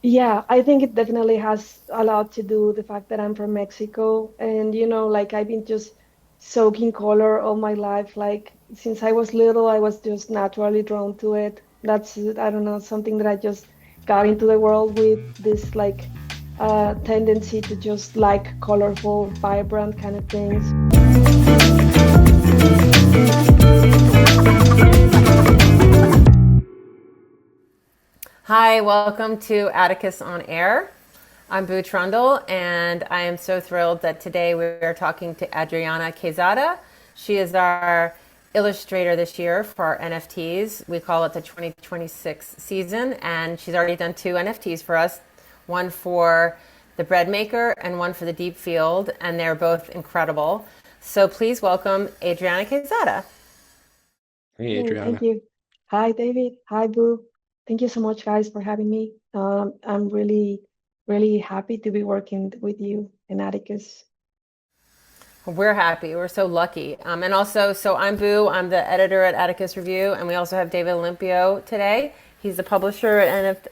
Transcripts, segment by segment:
Yeah, I think it definitely has a lot to do with the fact that I'm from Mexico. And, like I've been just soaking color all my life. Like since I was little, I was just naturally drawn to it. That's, I don't know, something that I just got into the world with this like tendency to just like colorful, vibrant kind of things. Hi, welcome to Atticus on Air. I'm Boo Trundle, and I am so thrilled that today we are talking to Adriana Quezada. She is our illustrator this year for our NFTs. We call it the 2026 season, and she's already done two NFTs for us, one for the bread maker and one for the deep field, and they're both incredible. So please welcome Adriana Quezada. Hey, Thank Adriana. you. Hi, David. Hi, Boo. Thank you so much, guys, for having me. I'm really, really happy to be working with you and Atticus. We're happy. We're so lucky. And also, so I'm Boo. I'm the editor at Atticus Review, and we also have David Olimpio today. He's the publisher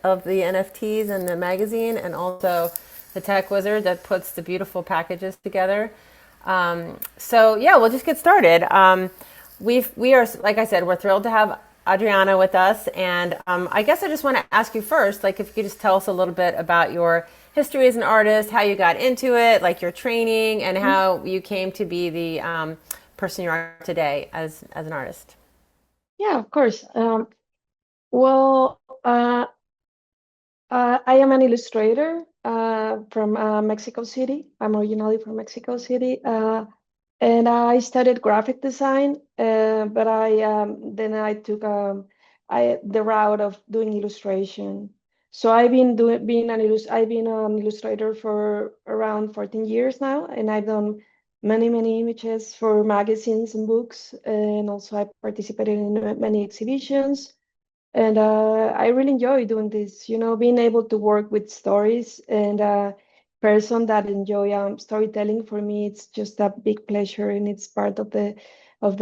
of the NFTs and the magazine, and also the tech wizard that puts the beautiful packages together. So yeah, we'll just get started. We are, like I said, we're thrilled to have Adriana with us, and I guess I just want to ask you first, like, if you could just tell us a little bit about your history as an artist, how you got into it, like your training, and Mhm. how you came to be the person you are today as an artist. Yeah, of course. Well, I am an illustrator from Mexico City. I'm originally from Mexico City, and I studied graphic design. But I then I took the route of doing illustration. So I've been doing being I've been an illustrator for around 14 years now, and I've done many images for magazines and books, and also I participated in many exhibitions. And I really enjoy doing this, being able to work with stories and person that enjoy storytelling. For me, it's just a big pleasure, and it's part of the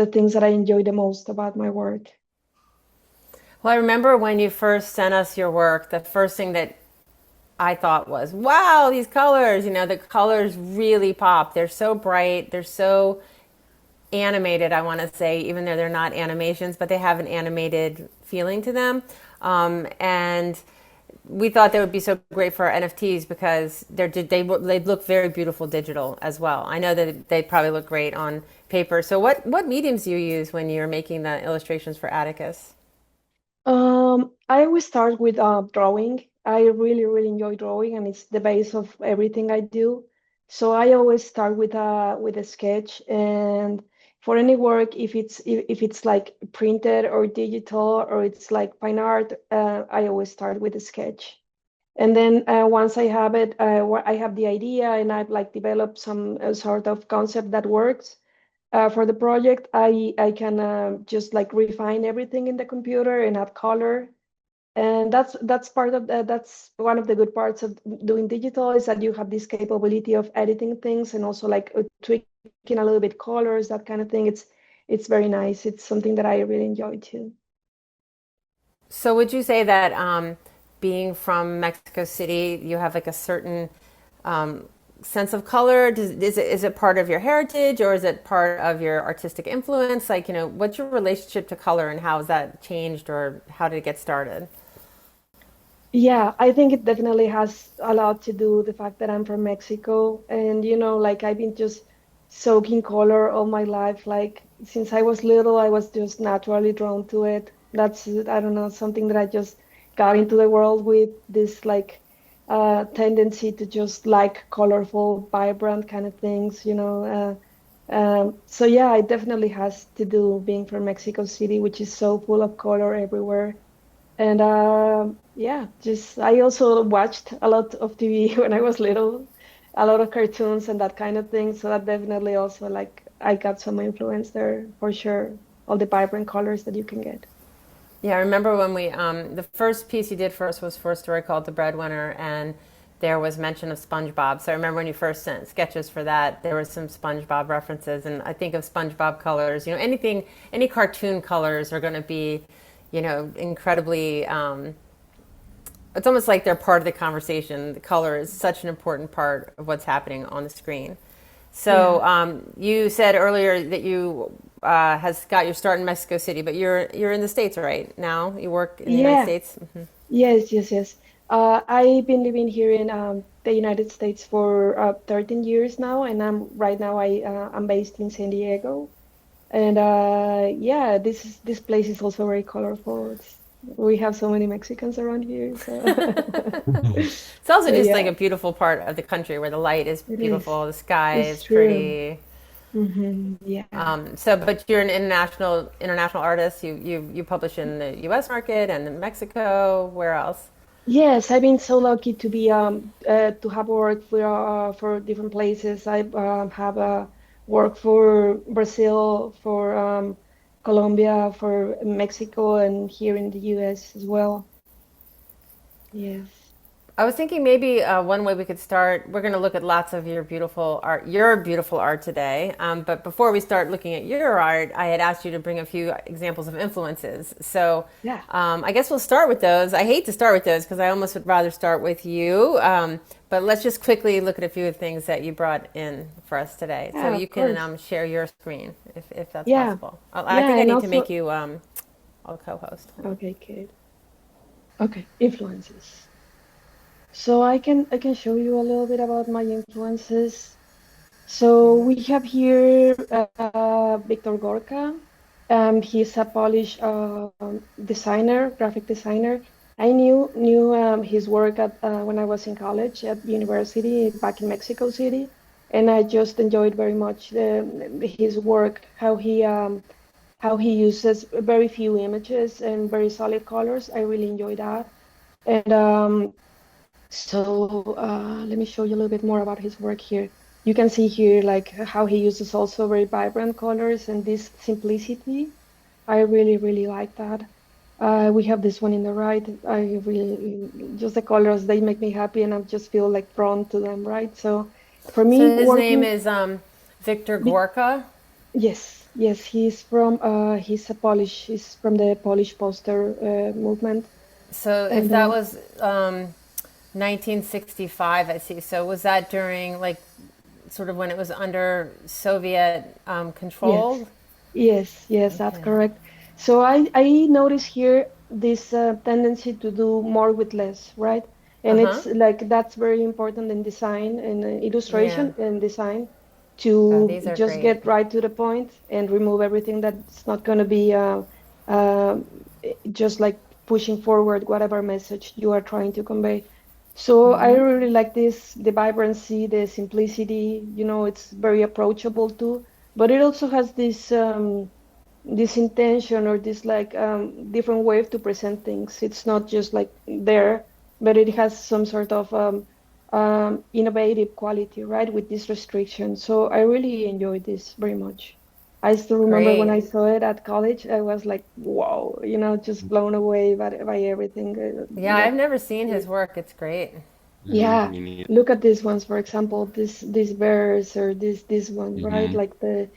things that I enjoy the most about my work. Well, I remember when you first sent us your work, the first thing that I thought was, wow, these colors, the colors really pop. They're so bright. They're so animated, I want to say, even though they're not animations, but they have an animated feeling to them. And we thought they would be so great for our NFTs because they look very beautiful digital as well. I know that they probably look great on paper. So what mediums do you use when you're making the illustrations for Atticus? I always start with drawing. I really enjoy drawing, and it's the base of everything I do. So I always start with a sketch, and for any work, if it's like printed or digital or it's like fine art, I always start with a sketch. And then once I have it, I have the idea, and I've like developed some sort of concept that works for the project. I can just like refine everything in the computer and add color. And that's part of that's one of the good parts of doing digital, is that you have this capability of editing things and also like tweaking a little bit colors, that kind of thing. It's very nice. It's something that I really enjoy too. So would you say that being from Mexico City, you have like a certain um, sense of color? Is it part of your heritage or is it part of your artistic influence? Like, what's your relationship to color and how has that changed or how did it get started? Yeah, I think it definitely has a lot to do with the fact that I'm from Mexico. And, like I've been just soaking color all my life. Like since I was little, I was just naturally drawn to it. That's, I don't know, something that I just got into the world with, this like tendency to just like colorful, vibrant kind of things, so yeah, it definitely has to do being from Mexico City, which is so full of color everywhere. And yeah, just I also watched a lot of TV when I was little, a lot of cartoons and that kind of thing. So that definitely also like I got some influence there for sure. All the vibrant colors that you can get. Yeah, I remember when the first piece you did for us was for a story called The Breadwinner, and there was mention of SpongeBob. So I remember when you first sent sketches for that, there was some SpongeBob references, and I think of SpongeBob colors. Any cartoon colors are going to be, incredibly it's almost like they're part of the conversation. The color is such an important part of what's happening on the screen. Yeah. So you said earlier that you has got your start in Mexico City, but you're in the States right now. You work in the United Yeah. States. Yes, yes, yes. I've been living here in the United States for 13 years now, and right now I'm based in San Diego. And yeah, this place is also very colorful. We have so many Mexicans around here, so It's also so just like yeah, a beautiful part of the country where the light is it is. beautiful, the sky It's is true. pretty. Yeah. But you're an international artist. You publish in the U.S. market and in Mexico. Where else? Yes, I've been so lucky to be to have worked for different places. I have worked for Brazil, for Colombia, for Mexico, and here in the US as well. Yes. I was thinking maybe one way we could start. We're going to look at lots of your beautiful art today. But before we start looking at your art, I had asked you to bring a few examples of influences. So Yeah. I guess we'll start with those. I hate to start with those because I almost would rather start with you. But let's just quickly look at a few things that you brought in for us today. So Yeah, you of can course. share your screen if that's Yeah. possible. I Yeah, think I and need to make also you a co-host. okay, good. Okay, influences. So I can show you a little bit about my influences. So we have here Victor Gorka. He's a Polish designer, graphic designer. I knew his work at when I was in college at university back in Mexico City, and I just enjoyed very much his work, how he uses very few images and very solid colors. I really enjoy that. And let me show you a little bit more about his work here. You can see here like how he uses also very vibrant colors and this simplicity. I really, really like that. We have this one in the right. I really just the colors, they make me happy and I just feel like drawn to them, right? So for me, So his name working, is Victor Vic- Gorka. yes, yes, he's a Polish, he's from the Polish poster movement. So if And that was 1965, I see. So was that during like sort of when it was under Soviet yes. control? Yes, that's Okay. correct. So I notice here this tendency to do more with less, right? Uh And huh. it's like that's very important in design and Yeah. illustration and design Oh, to these are just great. get right to the point and remove everything that's not going to be uh, just like pushing forward whatever message you are trying to convey. So I really like this, the vibrancy, the simplicity, it's very approachable too, but it also has this intention or this like different way to present things. It's not just like there, but it has some sort of innovative quality, right? With this restriction. So I really enjoyed this very much. I still remember when I Great. saw it at college, I was like, wow, just blown away by everything. Yeah, I've never seen his work. It's great. Yeah, Me neither. look at these ones, for example, this verse or this one, right? Hmm. Like the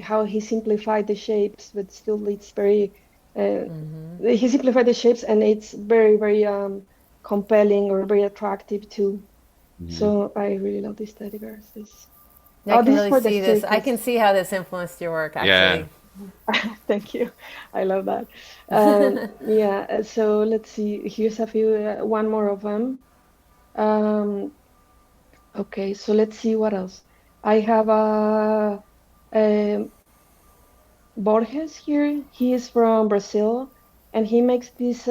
how he simplified the shapes, but still it's very he simplified the shapes and it's very, very compelling or very attractive too. Hmm. So I really love these teddy bears. This I oh, can this is really for the see this. I can circus. see how this influenced your work, Yeah. actually. Thank you. I love that. Yeah, so let's see. Here's a few, one more of them. Um, Okay, so let's see what else. I have um Borges here. He is from Brazil, and he makes this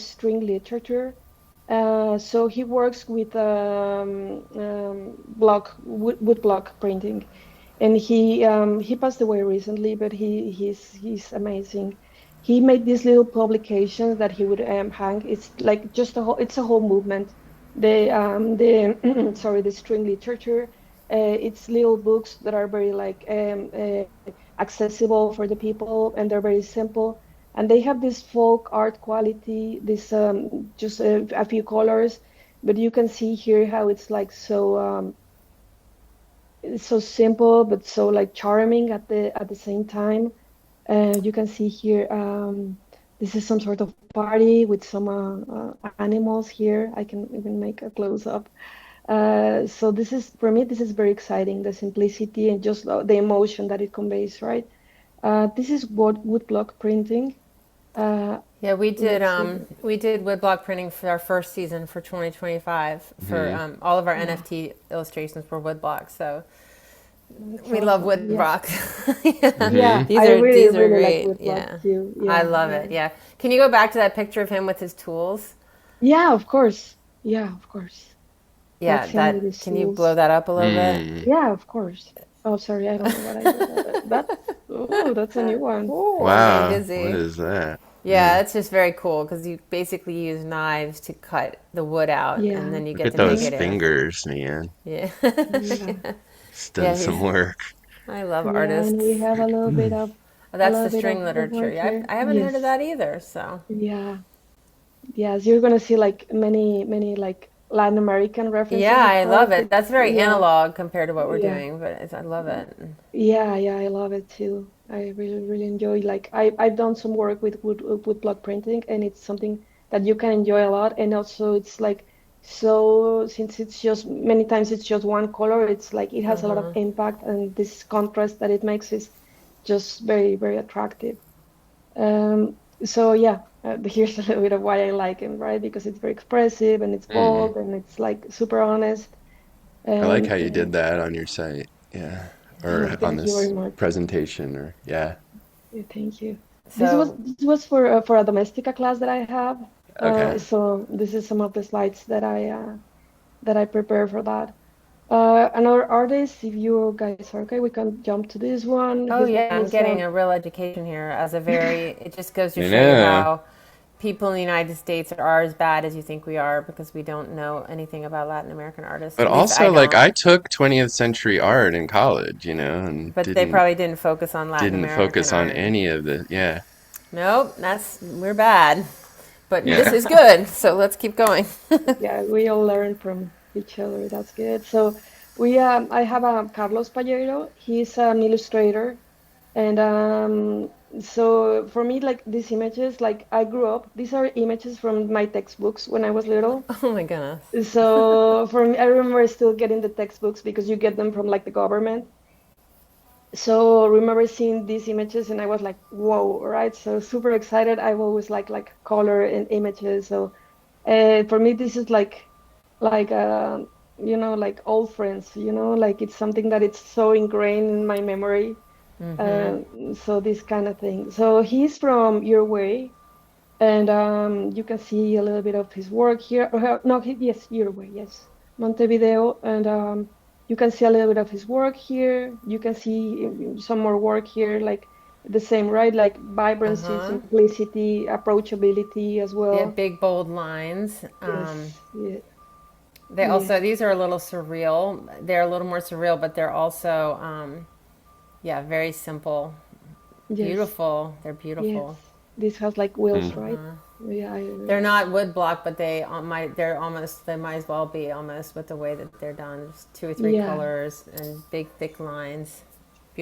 string literature. So he works with wood block printing, and he passed away recently, but he's amazing. He made these little publications that he would hang. It's like just it's a whole movement. The sorry, the string literature. It's little books that are very like accessible for the people, and they're very simple. And they have this folk art quality, this just a few colors, but you can see here how it's like it's so simple, but so like charming at the same time. You can see here this is some sort of party with some animals here. I can even make a close up. So this is for me, this is very exciting, the simplicity and just the emotion that it conveys, right? This is what woodblock printing. Uh, Yeah, let's see. we did woodblock printing for our first season for 2025 for Hmm. all of our Yeah, NFT illustrations were woodblock. So that's we love awesome. Yeah. woodblock. Yeah. Yeah, Hmm. I really, These are really like great. woodblock Yeah. too. I Yeah, love yeah. it. Yeah. Can you go back to that picture of him with his tools? Yeah, of course. Yeah, of course. Yeah, That's him with that his can you blow tools. that up a little bit? Mm. Yeah, of course. Oh, sorry, I don't know what I did. That's a new one. Oh, I'm getting Wow, what dizzy. is that? Yeah, Mm. it's just very cool because you basically use knives to cut the wood out and Yeah. then you Look get at the those Hmm. negative. fingers, man. Yeah. Yeah. It's done Yeah, some work. I love Yeah, and we artists. have Oh, a that's little the bit string of literature. work Yeah, here. I haven't heard of Yes. that either. So, Yeah. Yes, you're gonna see like many like Latin American yeah, references, of I love course. it. That's very Yeah, analog compared to what we're yeah. doing, but I love it. Yeah, yeah, I love it too. I really, really enjoy like I've done some work with wood block printing and it's something that you can enjoy a lot and also it's like so since it's just many times it's just one color, it's like it has a lot of impact and this contrast that it makes is just very, very attractive. So yeah, here's a little bit of why I like him, right? Because it's very expressive and it's Mm. bold and it's like super honest I like and how you did that on your site. Yeah. oh, Or on thank you very this much. presentation or yeah. Yeah, thank you. So, This was for a domestica class that I have. Okay. So this is some of the slides that I prepare for that. Another artist, if you guys are okay, we can jump to this one. oh His yeah, name I'm is getting a real education here as a very, it just goes to I show you know. how people in the United States are as bad as you think we are because we don't know anything about Latin American artists. But At least I also like don't. I took 20th century art in college, and But they probably didn't focus on Latin didn't American focus on art. any of the yeah. Nope, we're bad. But this Yeah. is good, so let's keep going. Yeah, we all learn from each other. That's good. So I have Carlos Pallero. He's an illustrator. And so for me, like these images, like I grew up, these are images from my textbooks when I was little. Oh my goodness. So for me, I remember still getting the textbooks because you get them from like the government. So remember seeing these images and I was like, whoa, right? So super excited. I've always like color and images. So for me, this is like like old friends, like it's something that it's so ingrained in my memory. So this kind of thing. So he's from Uruguay, and you can see a little bit of his work here. No, yes, Uruguay, yes, Montevideo, and you can see a little bit of his work here. You can see some more work here, like the same, right? Like vibrancy, Uh-huh. simplicity, approachability as Yeah, well. big bold lines. Yes, yeah, They yeah, also these are a little surreal. They're a little more surreal, but they're also yeah, very simple. yes, Beautiful. They're yes. beautiful. This has like wheels, Mm. right? Yeah, They're not wood block, but they're almost they might as well be almost with the way that they're done. Just two or three yeah. colors and big thick lines.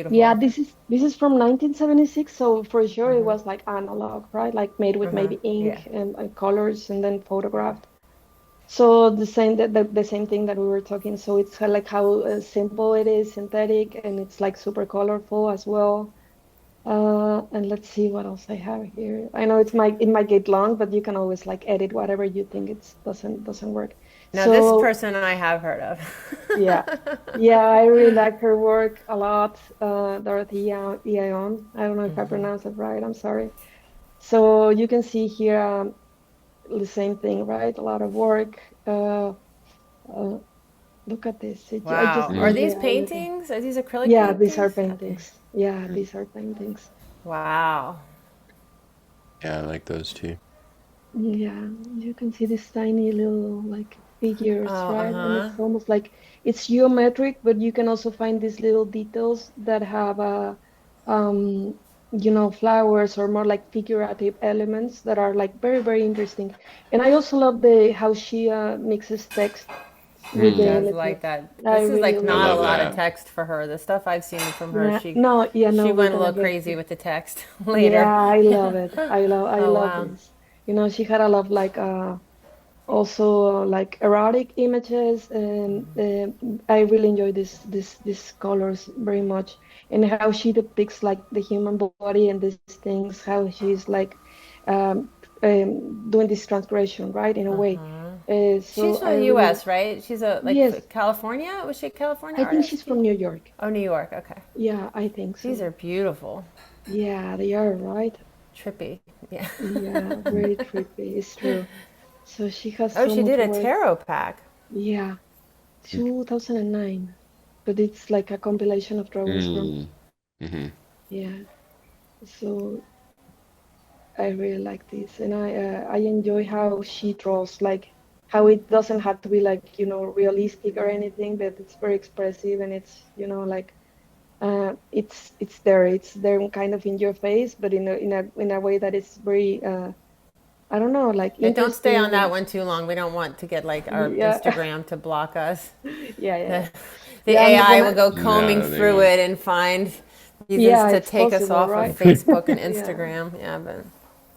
Yeah, Beautiful. this is from 1976, so for sure it was like analog, right? Like made with Uh-huh. maybe Yeah. ink and colors and then photographed. So the same thing that we were talking. So it's like how simple it is, synthetic, and it's like super colorful as well. And let's see what else I have here. I know it might get long, but you can always like edit whatever you think it's doesn't work. Now this So person I have heard of. yeah. Yeah, I really like her work a lot. Dorothy Ion. I don't know if I pronounced it right. I'm sorry. So you can see here the same thing, right? A lot of work. Uh, Look at this. I just Wow. Are Mm. these yeah, look at paintings? Are these acrylic yeah, these are paintings? Okay. paintings. Yeah, these are paintings. Wow. Yeah, I like those too. Yeah, you can see these tiny little like figures, Oh, right? And uh-huh. it's almost like it's geometric, but you can also find these little details that have um, flowers or more like figurative elements that are like very, very interesting. And I also love the how she mixes text with She the does Mm. like images. that. I This is really like I love not a love it. lot of that. text for her. The stuff I've seen from her, Yeah, no, yeah, she no, we're went a gonna little get crazy to. with the text later. Yeah, I love it. I Oh love wow. this. You know, she had a lot of like also like erotic images, and I really enjoy these colors very much, and how she depicts like the human body and these things, how she's like um, doing this transgression, right, in a way. She's So from I the really U.S., right? She's a yes, California. Was she a California I think she's artist? from New York. Oh, New York. Okay. Yeah, I think These so. are beautiful. Yeah, they are, right? Trippy. Yeah. Yeah, very trippy. It's true. So she has Oh, so she much did a work. tarot pack. Yeah, 2009. But it's like a compilation of drawings from, Mm. Hmm. yeah. So I really like this, and I enjoy how she draws, like how it doesn't have to be like, realistic or anything, but it's very expressive, and it's, like it's there kind of in your face, but in a way that is very I don't know, like Yeah, don't stay on that interesting. one too long. We don't want to get like our Yeah, Instagram to block us. yeah, yeah, The, the yeah. And AI when will I, go combing No, they through won't. it and find reasons yeah, to it's take us possible, off of right? Facebook and Yeah. Instagram. Yeah, but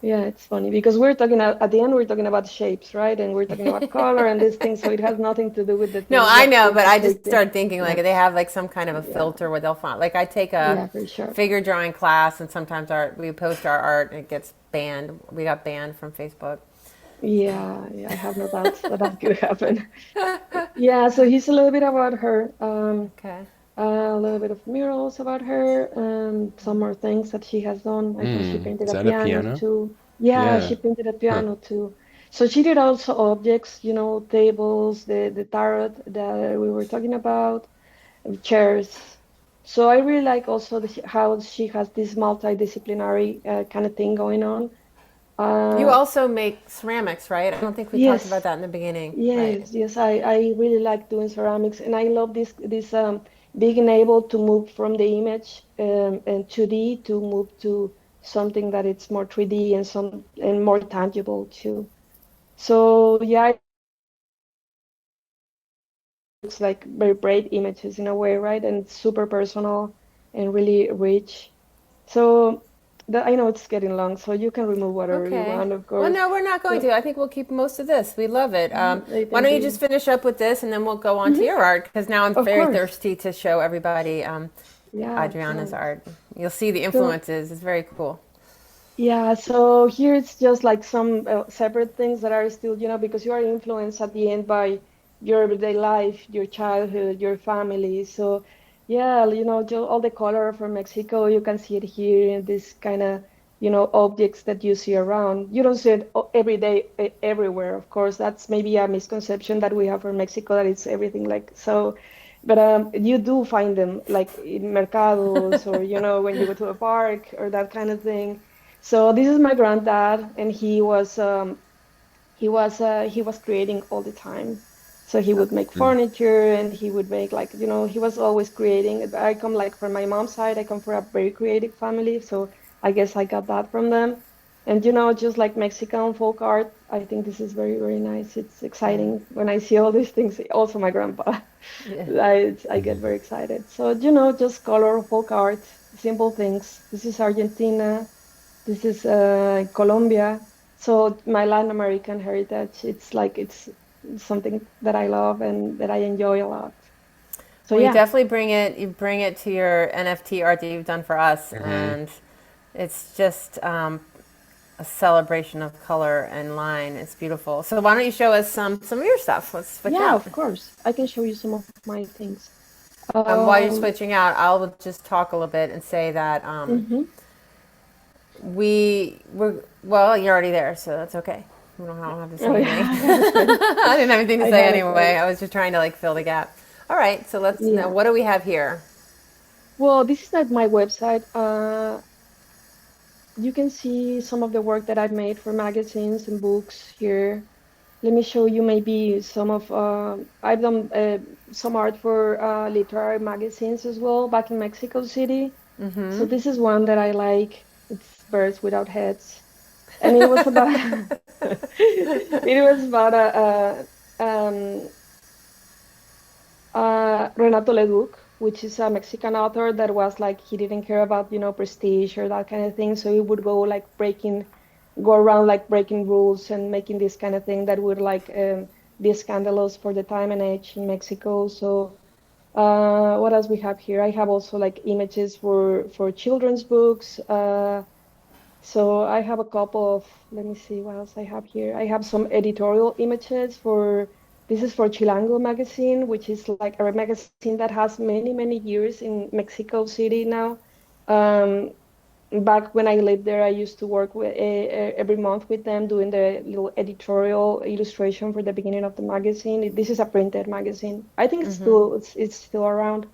Yeah, it's funny because we're talking at the end we're talking about shapes, right? And we're talking about color and these things, so it has nothing to do with the no, things I that know, but people I just take it. started thinking like Yeah, they have like some kind of a yeah, filter where they'll find like I take a yeah, for sure. figure drawing class and sometimes we post our art and it gets banned. We got banned from Facebook. So Yeah, yeah, I have no doubts that that could happen. Yeah, so he's a little bit about her, okay. a little bit of murals about her, and some more things that she has done. I think she Mm. painted Is a that a piano piano? too. Yeah, Yeah. she painted a Huh. piano too. So she did also objects, tables, the tarot that we were talking about, chairs. So I really like also how she has this multidisciplinary kind of thing going on. You Uh, also make ceramics, right? I don't think we talked about yes, that in the beginning. Right. yes. I really like doing ceramics, and I love this being able to move from the image and 2D to move to something that it's more 3D and more tangible too. So yeah, it's like very bright images in a way, right? And it's super personal and really rich. So that I know it's getting long, so you can remove whatever you Okay. want, of Well, course. no, we're not going So to. I think we'll keep most of this. We love it. Why thank don't you just you. finish up with this and then we'll go on to Mhm. your art because now I'm Of very course. thirsty to show everybody Yeah, Adriana's totally. art. You'll see the So influences. It's very cool. yeah, so here it's just like some separate things that are still, because you are influenced at the end by your everyday life, your childhood, your family. So yeah, all the color from Mexico, you can see it here in this kind of, objects that you see around. You don't see it every day, everywhere. Of course, that's maybe a misconception that we have for Mexico that it's everything like so. But you do find them like in mercados or, when you go to a park or that kind of thing. So this is my granddad, and he was creating all the time. So he would make Mm. furniture, and he would make like, he was always creating. I come like from my mom's side, I come from a very creative family, so I guess I got that from them. And just like Mexican folk art, I think this is very, very nice. It's exciting when I see all these things. Also my grandpa. Yeah. I get very excited. So, just color, folk art, simple things. This is Argentina. This is Colombia. So my Latin American heritage, it's like it's something that I love and that I enjoy a lot. So Well, you yeah, definitely bring it. You bring it to your NFT art that you've done for us, Hmm. and it's just a celebration of color and line. It's beautiful. So why don't you show us some of your stuff? Let's switch yeah, out. of course. I can show you some of my things. While you're Um, switching out, I'll just talk a little bit and say that mhm. we were well. You're already there, so that's okay. I don't have to Oh say yeah, anything. I have it ready. I didn't have anything to I say have it anyway. ready. I was just trying to like fill the gap. All right, so let's know Yeah. what do we have here. Well, this is at my website. You can see some of the work that I've made for magazines and books here. Let me show you maybe some of I've done some art for literary magazines as well back in Mexico City. So this is one that I like. It's Birds Without Heads, and it was about it was about a Renato Leduc, which is a Mexican author that was like he didn't care about, prestige or that kind of thing. So he would go around like breaking rules and making this kind of thing that would like be scandalous for the time and age in Mexico. So what else we have here? I have also like images for children's books. So I have a couple of, let me see what else I have here. I have some editorial images this is for Chilango magazine, which is like a magazine that has many, many years in Mexico City now. Um, Back when I lived there, I used to work every month with them doing the little editorial illustration for the beginning of the magazine. This is a printed magazine. I think it's still around.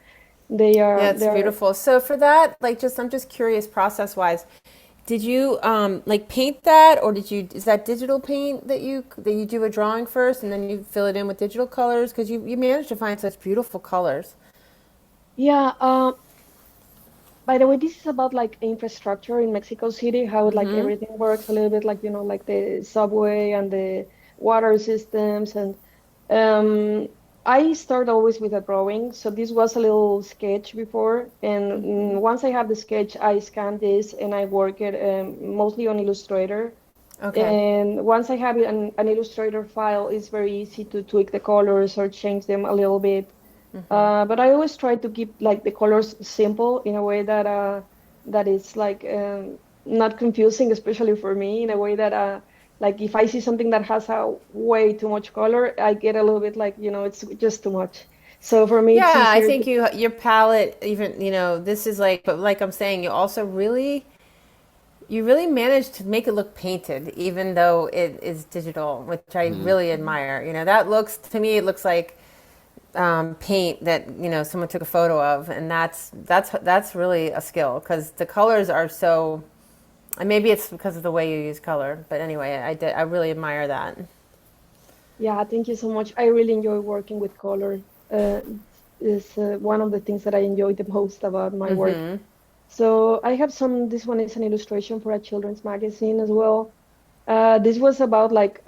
Yeah, it's They're beautiful. So for that, like, just I'm just curious, process wise, did you like paint that, or is that digital paint that you do a drawing first and then you fill it in with digital colors? Because you managed to find such beautiful colors. Yeah. By the way, this is about like infrastructure in Mexico City, how like everything works a little bit like, like the subway and the water systems. And um, I start always with a drawing. So this was a little sketch before. And once I have the sketch, I scan this and I work it mostly on Illustrator. Okay. And once I have an Illustrator file, it's very easy to tweak the colors or change them a little bit. But I always try to keep like the colors simple in a way that is like not confusing, especially for me, in a way that like if I see something that has a way too much color, I get a little bit like, it's just too much. So for me, it's Yeah, I easier to, think your palette even this is like, but like I'm saying, you really managed to make it look painted, even though it is digital, which I Mhm. really admire. That looks to me, it looks like paint that someone took a photo of, and that's really a skill because the colors are so. And maybe it's because of the way you use color, but anyway, I really admire that. yeah, thank you so much. I really enjoy working with color. Uh, is one of the things that I enjoy the most about my work. So I have this one is an illustration for a children's magazine as well. This was about like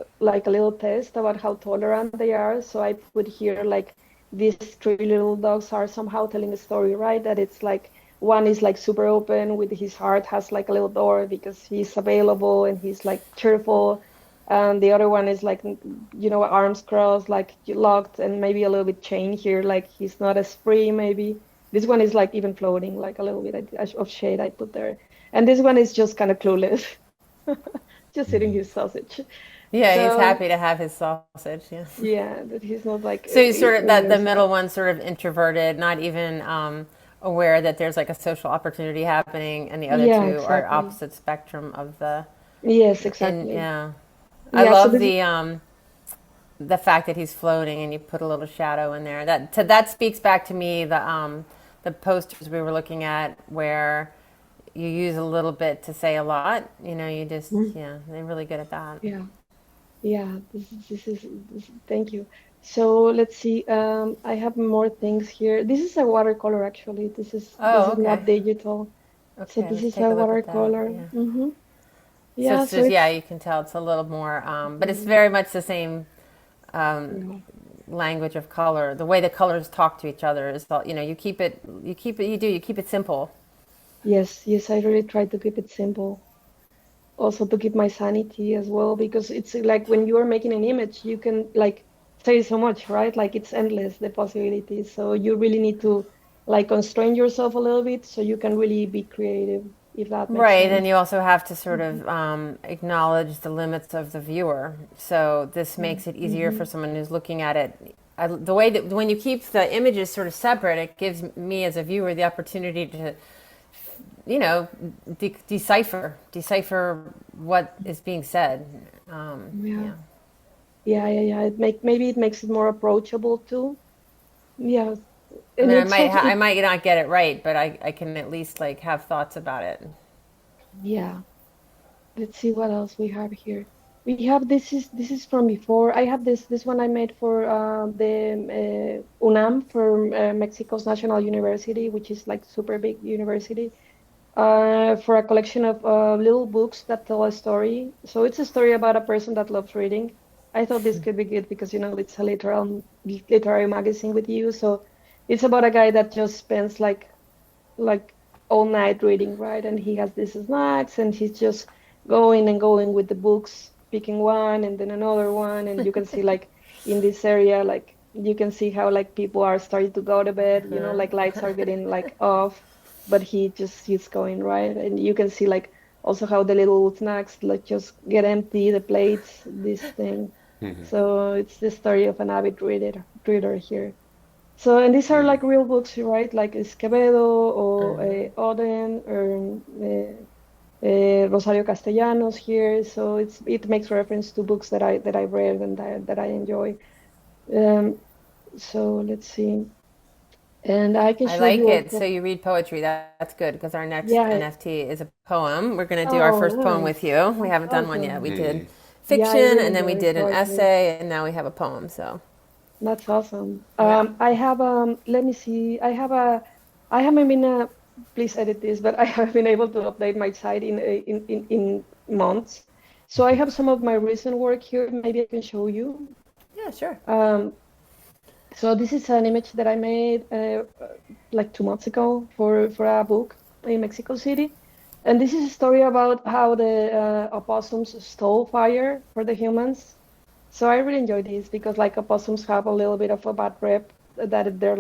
a little test about how tolerant they are. So I put here like these three little dogs are somehow telling a story, right? That it's like one is like super open with his heart, has like a little door because he's available and he's like cheerful. And the other one is like, arms crossed, like locked and maybe a little bit chained here, like he's not as free, maybe. This one is like even floating, like a little bit of shade I put there. And this one is just kind of clueless, just eating his sausage. Yeah, he's So happy to have his sausage. Yeah. yeah, that he's not like So you sort of eating that the himself. middle one's sort of introverted, not even aware that there's like a social opportunity happening, and the other Yeah, two are exactly. opposite spectrum of the. Yes, And exactly. yeah, I Yeah, so love this the fact that he's floating and you put a little shadow in there. That speaks back to me the posters we were looking at where you use a little bit to say a lot. You just Mhm. yeah, they're really good at that. Yeah, yeah, thank you. So let's see. I have more things here. This is a watercolor actually. This Oh, is not okay. digital. So Okay, this let's is take a a look at that. watercolor. Yeah. So Yeah, it's so just, yeah, it's you can tell it's a little more, but it's mm, very much the same um, yeah. language of color. The way the colors talk to each other is all, you keep it simple. Yes, yes, I really try to keep it simple. Also to keep my sanity as well, because it's like when you are making an image, you can like say so much, right? Like it's endless, the possibilities. So you really need to like constrain yourself a little bit so you can really be creative, if that makes Right, and sense. you also have to sort Mhm. of acknowledge the limits of the viewer. So this Yeah. makes it easier for Hmm. someone who's looking at it. The way that when you keep the images sort of separate, it gives me as a viewer the opportunity to, you know, decipher what is being said. Yeah. Yeah. Yeah. Maybe it makes it more approachable too. Yeah. I And mean, it's also I it might not get it right, but I can at least like have thoughts about it. yeah. Let's see what else we have here. We have this is from before. I have this one I made for the UNAM for Mexico's National University, which is like super big university. For a collection of little books that tell a story. So it's a story about a person that loves reading. I thought this could be good because it's a literary magazine with you. So it's about a guy that just spends like all night reading, right? And he has these snacks and he's just going and going with the books, picking one and then another one. And you can see like in this area, like you can see how like people are starting to go to bed, like lights are getting like off, but he's going, right? And you can see like also how the little snacks like just get empty, the plates, this thing. So it's the story of an avid reader here. So, and these are like real books, right? Like Esquevedo or Oden or Rosario Castellanos here. So it makes reference to books that I read and that I enjoy. Um, so let's see, and I can I show you like it. So also. you read poetry. That's good because our next Yeah. NFT is a poem. We're going to do our Oh, first poem with nice. you. We That's haven't done one yet. awesome. We did Yeah, I fiction really and then we enjoy did an poetry. essay and now we have a poem. So, That's awesome. yeah. I have let me see. I haven't been please edit this, but I haven't been able to update my site in months. So I have some of my recent work here. Maybe I can show you. Yeah, sure. Um, so this is an image that I made like 2 months ago for a book in Mexico City, and this is a story about how the opossums stole fire for the humans. So I really enjoy this because like opossums have a little bit of a bad rep that they're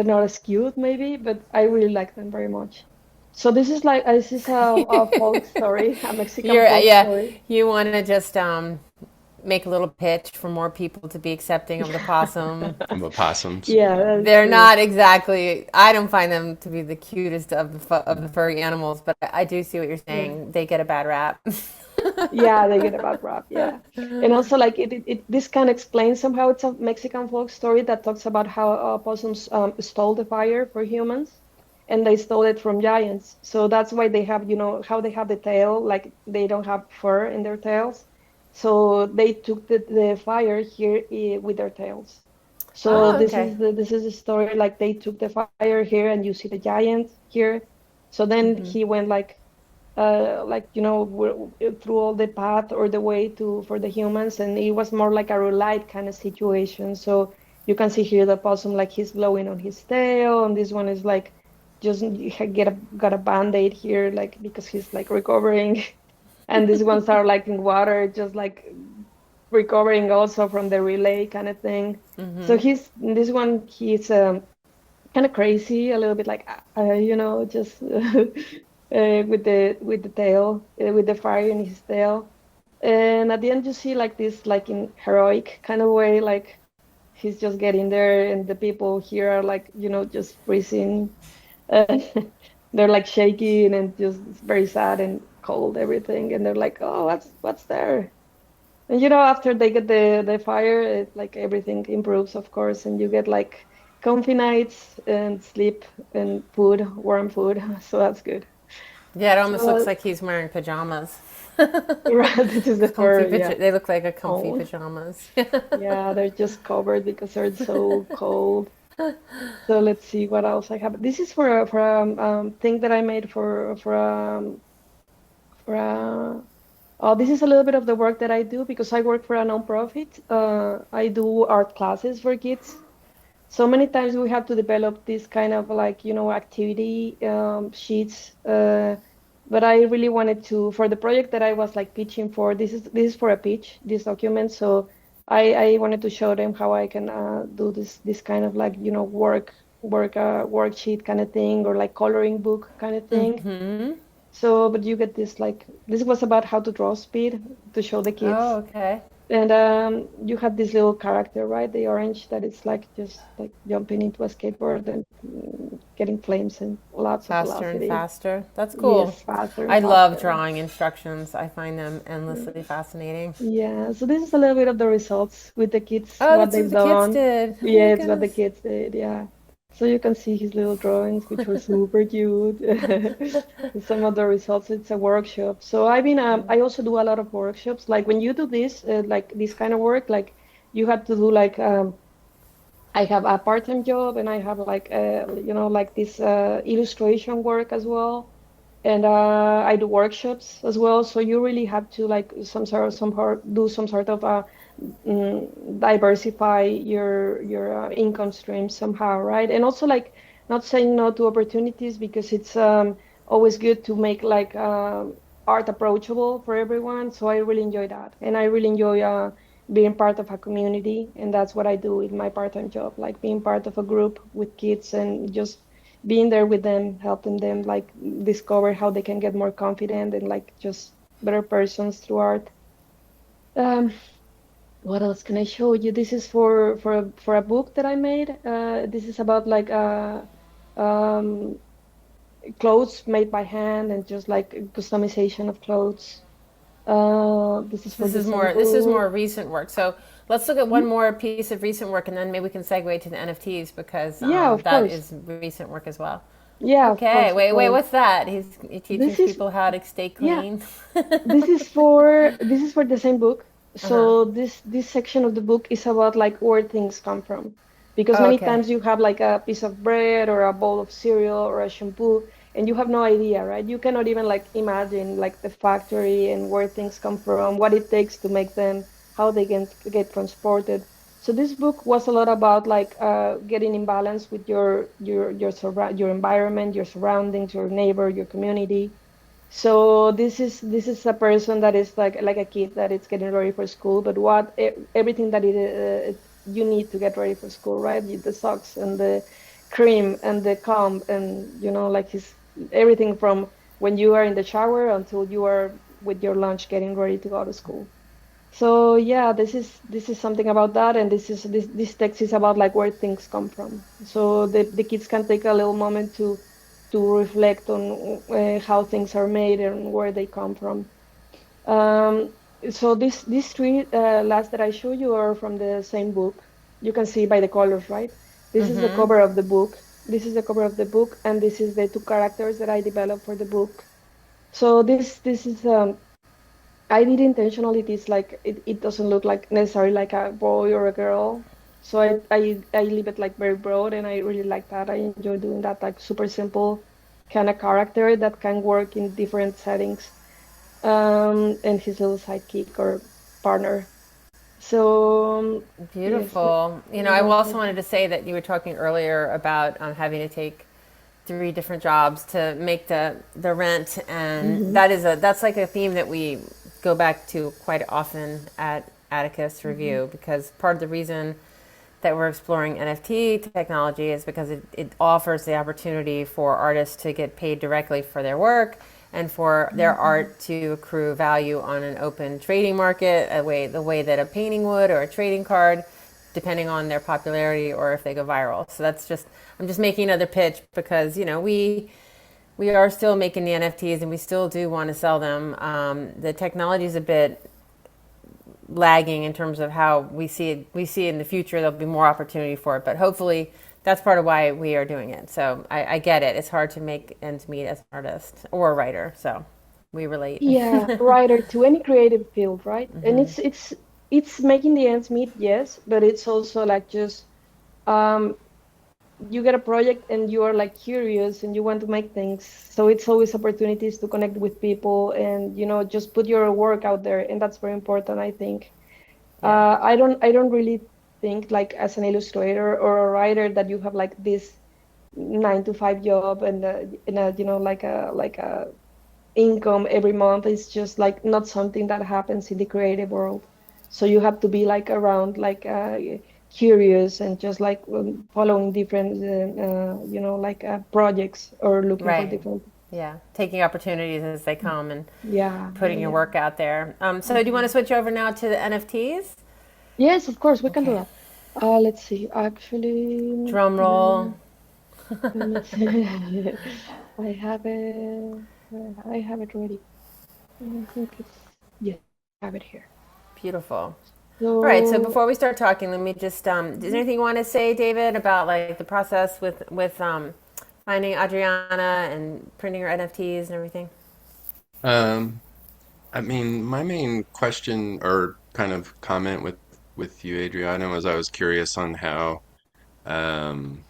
not as cute maybe, but I really like them very much. So this is a folk story, a Mexican You're folk yeah, story. you want to just make a little pitch for more people to be accepting of the possum. Of opossums. Yeah, that's They're true. not exactly. I don't find them to be the cutest of of the furry animals, but I do see what you're Yeah. saying. They get a bad rap. Yeah, they get a bad rap, yeah. And also like this kind of explains somehow it's a Mexican folk story that talks about how opossums stole the fire for humans and they stole it from giants. So that's why they have, how they have the tail, like they don't have fur in their tails. So they took the fire here with their tails. So Oh, this okay. is the story like they took the fire here and you see the giant here. So then he went through all the path or the way to for the humans, and it was more like a roulette kind of situation. So you can see here the possum like he's blowing on his tail, and this one is like just got a band-aid here like because he's like recovering, and these ones are like in water just like recovering also from the relay kind of thing. So he's kind of crazy, a little bit like just with the tail, with the fire in his tail. And at the end, you see like this, like in heroic kind of way, like he's just getting there, and the people here are like, just freezing. Uh, they're like shaking and just very sad and cold, everything. And they're like, oh, what's there? And after they get the fire, like everything improves, of course, and you get like comfy nights and sleep and food, warm food. So that's good. Yeah, it almost looks So like he's wearing pajamas. right, this is the Comfy fur, yeah. They look like a comfy Oh, pajamas. yeah, they're just covered because they're so cold. So let's see what else I have. This is for a thing that I made for this is a little bit of the work that I do because I work for a nonprofit. I do art classes for kids. So many times we have to develop this kind of like, activity sheets. But I really wanted to, for the project that I was like pitching for, this is for a pitch, this document. So I wanted to show them how I can do this kind of like, worksheet kind of thing or like coloring book kind of thing. So, but you get this like, this was about how to draw speed to show the Oh, kids. okay. And you have this little character, right? The orange that is like just like jumping into a skateboard and getting flames and lots of Faster and velocity. faster. That's cool. Yes, faster and I love faster. drawing instructions. I find them Yeah. endlessly fascinating. Yeah, so this is a little bit of the results with the kids, Oh, what that's what they've the kids done. did. Oh my Yeah, it's what the goodness. kids did, yeah. So you can see his little drawings, which were super cute. Some of the results, it's a workshop. So I also do a lot of workshops. Like when you do this, like this kind of work, like you have to do like, I have a part-time job and I have like, like this illustration work as well. And I do workshops as well. So you really have to like do some sort of diversify your income stream somehow, right? And also like not saying no to opportunities because it's always good to make like art approachable for everyone. So I really enjoy that, and I really enjoy being part of a community, and that's what I do with my part-time job, like being part of a group with kids and just being there with them, helping them like discover how they can get more confident and like just better persons through art. Um, what else can I show you? This is for a book that I made. This is about like um, clothes made by hand and just like customization of clothes. This is So for the same this is book. more recent work. So let's look at one Mhm. more piece of recent work, and then maybe we can segue to the NFTs because Yeah, of that course. is recent work as well. Yeah, of Okay, course, of wait, course. what's that? He teaches This is people how to stay yeah. clean. This is for the same book. Uh huh. So this section of the book is about like where things come from. Because Oh, many okay. times you have like a piece of bread or a bowl of cereal or a shampoo and you have no idea, right? You cannot even like imagine like the factory and where things come from, what it takes to make them, how they get transported. So this book was a lot about like getting in balance with your environment, your surroundings, your neighbor, your community. So this is a person that is like a kid that is getting ready for school, but everything that you need to get ready for school, right? The socks and the cream and the comb and like his everything from when you are in the shower until you are with your lunch getting ready to go to school. So yeah, this is something about that, and this text is about like where things come from. So the kids can take a little moment to reflect on how things are made and where they come from. Um, so these three last that I show you are from the same book. You can see by the colors, right? This is the Mm-hmm. cover of the book. This is the cover of the book, and this is the two characters that I developed for the book. So this is I did intentionally this like it doesn't look like necessarily like a boy or a girl. So I leave it like very broad and I really like that. I enjoy doing that like super simple kind of character that can work in different settings. And his little sidekick or partner. So yes, Beautiful. You know, I also wanted to say that you were talking earlier about having to take three different jobs to make the rent, and hmm that's like a theme that we go back to quite often at Atticus hmm Review, because part of the reason that we're exploring NFT technology is because it offers the opportunity for artists to get paid directly for their work and for their hmm art to accrue value on an open trading market, the way that a painting would or a trading card, depending on their popularity or if they go viral. So that's just I'm just making another pitch because we are still making the NFTs and we still do want to sell them. The technology is a bit lagging in terms of how we see it. We see in the future there'll be more opportunity for it, but hopefully that's part of why we are doing it. So I get it. It's hard to make ends meet as an artist or a writer. So we relate. Yeah, writer to any creative field, right? And it's making the ends meet, yes, but it's also like just um you get a project and you are like curious and you want to make things. So it's always opportunities to connect with people and just put your work out there, and that's very important, I think. Yeah. I don't really think like as an illustrator or a writer that you have like this 9 to 5 job and like a income every month. It's just like not something that happens in the creative world. So you have to be like around like curious and just like following different like projects or looking for Right. different. Yeah. Taking opportunities as they come and Yeah, yeah, putting your yeah. work out there. So do you want Mhm. to switch over now to the NFTs? Yes, of course we can do Okay. that. Let's see. Actually, Drum roll. let me see. I have it. I have it ready. I think it's yes, I have it here. Beautiful. All right. So So before we start talking, let me just is there anything you want to say, David, about like the process with finding Adriana and printing her NFTs and everything? Um, I mean, my main question or kind of comment with you, Adriana, was I was curious on how um,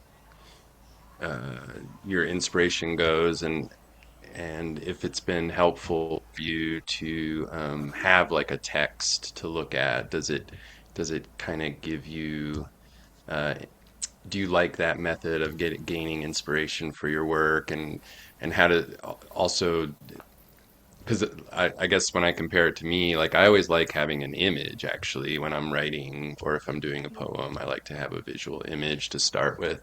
your inspiration goes and if it's been helpful for you to have like a text to look at. Does it does it kind of give you uh, do you like that method of gaining inspiration for your work, and how to also, because I guess when I compare it to me, like I always like having an image actually when I'm writing, or if I'm doing a poem, I like to have a visual image to start with.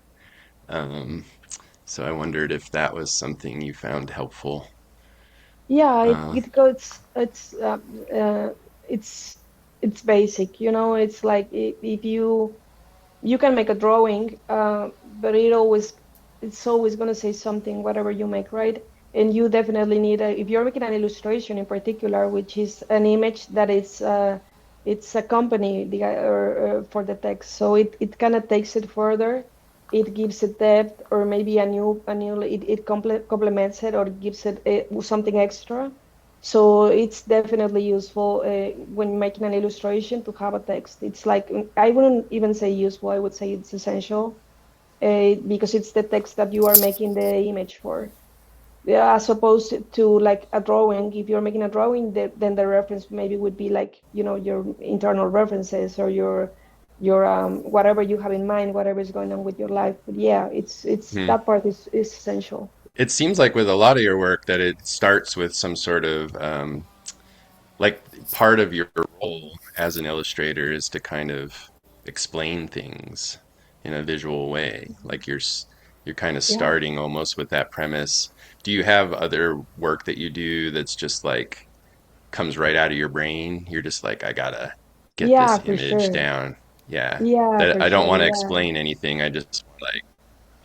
Um, so I wondered if that was something you found helpful. Yeah, Uh, it goes, it's, it's basic, it's like if you can make a drawing, but it's always going to say something, whatever you make, right? And you definitely need if you're making an illustration in particular, which is an image that is it's accompanied for the text, so it kind of takes it further. It gives it depth, or maybe it complements it, or gives it something extra. So it's definitely useful when making an illustration to have a text. It's like, I wouldn't even say useful, I would say it's essential because it's the text that you are making the image for. Yeah, as opposed to like a drawing. If you're making a drawing, then the reference maybe would be like, your internal references, or your whatever you have in mind, whatever is going on with your life. But yeah, it's hmm. that part is essential. It seems like with a lot of your work that it starts with some sort of like part of your role as an illustrator is to kind of explain things in a visual way. Like you're kind of Yeah. starting almost with that premise. Do you have other work that you do that's just like comes right out of your brain? You're just like, I gotta get Yeah, this for image sure. down. Yeah. Yeah, That for I don't sure. want to Yeah. explain anything. I just like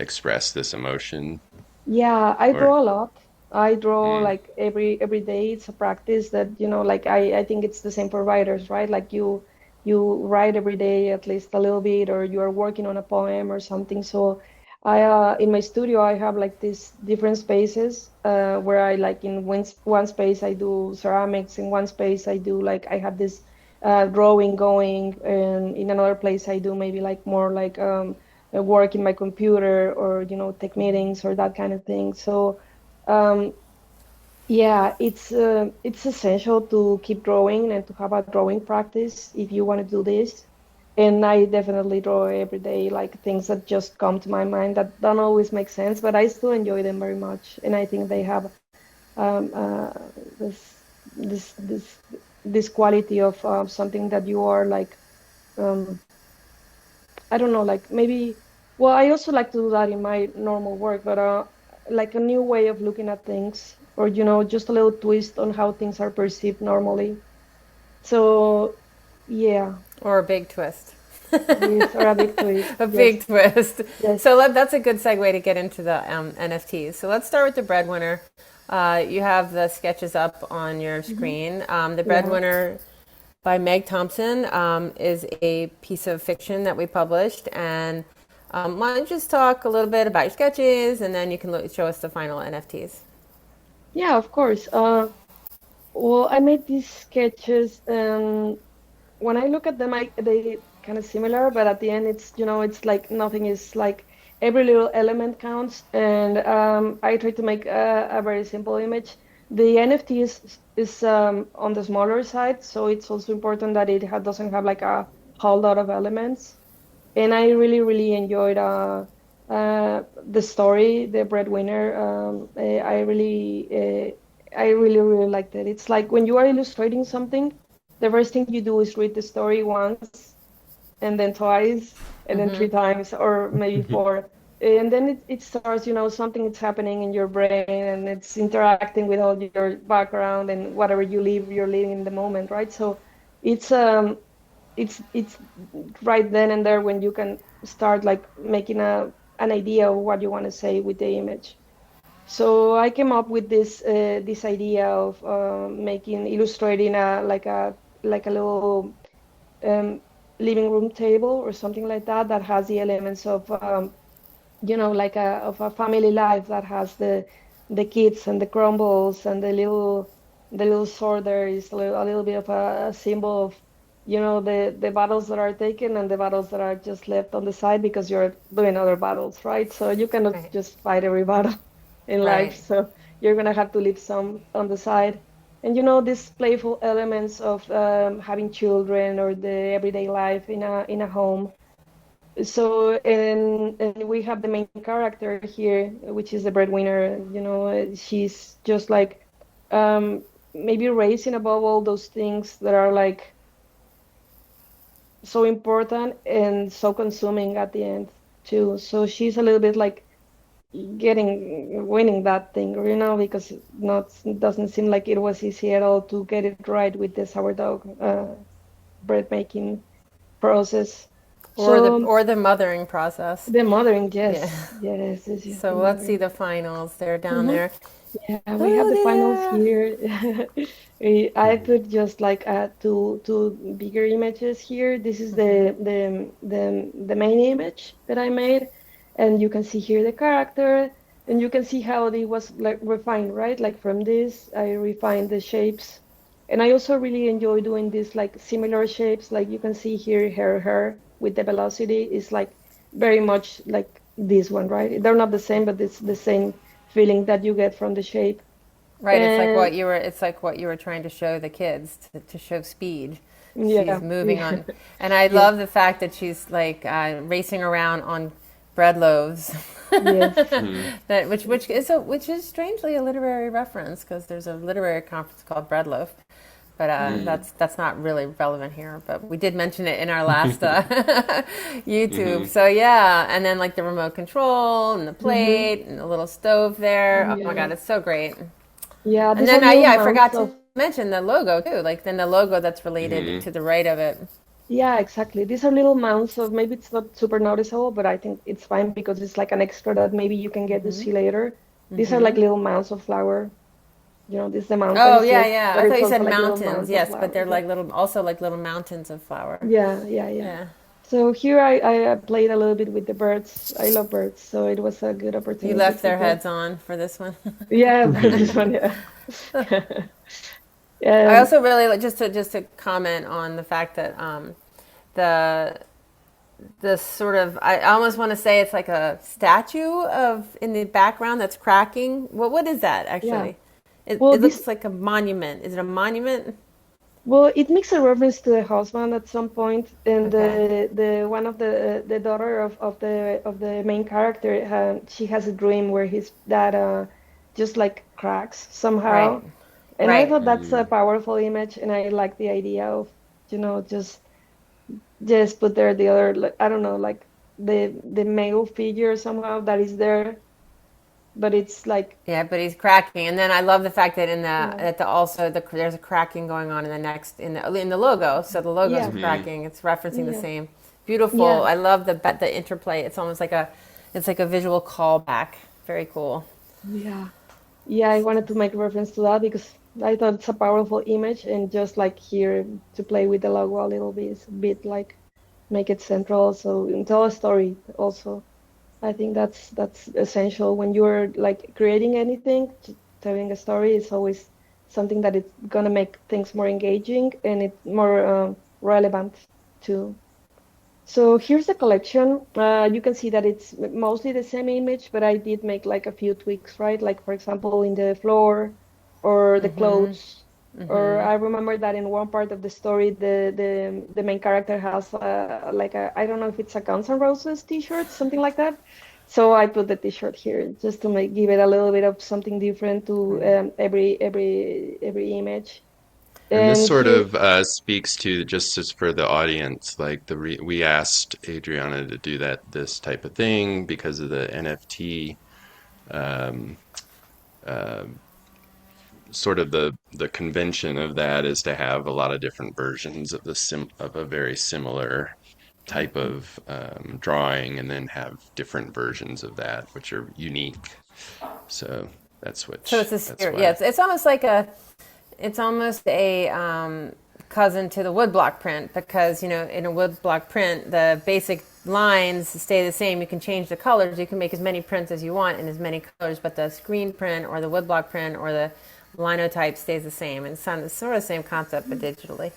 express this emotion Yeah, I or draw a lot. I draw mm, like every day. It's a practice that, like I think it's the same for writers, right? Like you write every day at least a little bit, or you are working on a poem or something. So I in my studio I have like these different spaces where I like in one space I do ceramics, in one space I do like I have this drawing going, and in another place I do maybe like more like work in my computer, or take meetings or that kind of thing. So um, yeah, it's essential to keep drawing and to have a drawing practice if you want to do this. And I definitely draw every day, like things that just come to my mind that don't always make sense, but I still enjoy them very much. And I think they have um, uh, this this this this quality of something that you are like um, I don't know, like maybe, well, I also like to do that in my normal work, but like a new way of looking at things, or just a little twist on how things are perceived normally. So, yeah, Or a big twist. yes, or a big twist. A Yes, big twist. So yes. that's a good segue to get into the NFTs. So let's start with the Breadwinner. You have the sketches up on your Hmm. screen. The Yeah. Breadwinner by Meg Thompson is a piece of fiction that we published. And why don't you just talk a little bit about your sketches, and then you can show us the final NFTs. Yeah, of course. Well, I made these sketches, and when I look at them, they kind of similar, but at the end, it's like nothing is like every little element counts. And I try to make a very simple image. The NFT is on the smaller side, so it's also important that it doesn't have like a whole lot of elements. And I really, really enjoyed the story, the Breadwinner. I really, really liked it. It's like when you are illustrating something, the first thing you do is read the story once, and then twice, and then three times, or maybe four. And then it starts, something is happening in your brain, and it's interacting with all your background and whatever you're living in the moment, right? So it's um it's right then and there when you can start like making an idea of what you want to say with the image. So I came up with this idea of making illustrating a little um, living room table or something like that that has the elements of like a family life that has the kids and the crumbles and the little sword there is a little bit of a symbol of the battles that are taken and the battles that are just left on the side because you're doing other battles, right? So you cannot Right. just fight every battle in life, Right. so you're gonna have to leave some on the side. and these playful elements of having children or the everyday life in a home. So and we have the main character here, which is the breadwinner. She's just like maybe raising above all those things that are like so important and so consuming at the end too. So she's a little bit like winning that thing, because not doesn't seem like it was easy at all to get it right with the sourdough bread making process. So or the mothering process. the mothering, Yeah. yes, yes, yes, yes, the So let's see mothering. the finals. They're down Mhm. there. Yeah, we have Oh, the finals there they are. here. I put just like two bigger images here. This is the main image that I made, and you can see here the character, and you can see how it was like refined, right? Like from this, I refined the shapes, and I also really enjoy doing this like similar shapes. Like you can see here, her with the velocity is like very much like this one, right? They're not the same, but it's the same feeling that you get from the shape. Right, And it's like what you were trying to show the kids to show speed. She's yeah, moving yeah, on. And I yeah, love the fact that she's like racing around on bread loaves. yes, Hmm. That which is strangely a literary reference because there's a literary conference called Bread Loaf. But Hmm. that's not really relevant here. But we did mention it in our last YouTube. Hmm. So yeah, and then like the remote control and the hmm plate and the little stove there. Oh my yeah, God, it's so great. yeah. And These are then little yeah, I mounts forgot of to mention the logo too. Like then the logo that's related Hmm. to the right of it. yeah, exactly. These are little mounts of maybe it's not super noticeable, but I think it's fine because it's like an extra that maybe you can get to see later. These are like little mounds of flour. This is the Oh mountains, yeah, yes, yeah. but I thought it's you also said like little mountains. mounds of Yes, but flour. they're Yeah, like little mountains of flour. yeah, yeah, yeah. Yeah. So here I played a little bit with the birds. I love birds, so it was a good You opportunity left to their do. heads on for this one. Yeah, for this one, yeah. I Um, also really like just to comment on the fact that the the sort of I almost want to say it's like a statue of in the background that's cracking. What is that yeah. actually? It Well, it this looks like a monument. Is it a monument? well, it makes a reference to the husband at some point, and Okay. the one of the daughter of the main character, she has a dream where his dad just like cracks Right. somehow, and I Right. thought that's a powerful image, and I like the idea of just put there the other like, I don't know, like the male figure somehow that is there, but it's like Yeah, but he's cracking, and then I love the fact that yeah, there's a cracking going on in the next in the logo. So the logo's yeah, Hmm. cracking. It's referencing the yeah, same. Beautiful. yeah. I love the interplay. It's like a visual callback. Very cool. Yeah. Yeah, I wanted to make reference to that because I thought it's a powerful image and just like here to play with the logo a little bit like make it central so and tell a story also. I think that's essential when you're like creating anything, telling a story is always something that it's gonna make things more engaging and it's more relevant too. So here's the collection. You can see that it's mostly the same image, but I did make like a few tweaks, right? Like for example, in the floor or the clothes. Or I remember that in one part of the story, the main character has like a I don't know if it's a Guns N' Roses t-shirt, something like that. So I put the t-shirt here just to give it a little bit of something different to every image. And this And sort here, of speaks to just as for the audience, like we asked Adriana to do this type of thing because of the NFT um, uh, sort of the convention of that is to have a lot of different versions of of a very similar type of drawing, and then have different versions of that which are unique. So So it's a that's series. Yeah, why. it's almost like it's almost a cousin to the woodblock print because in a woodblock print the basic lines stay the same. You can change the colors. You can make as many prints as you want in as many colors, but the screen print or the woodblock print or the linotype stays the same. And it's sort of the same concept, but digitally.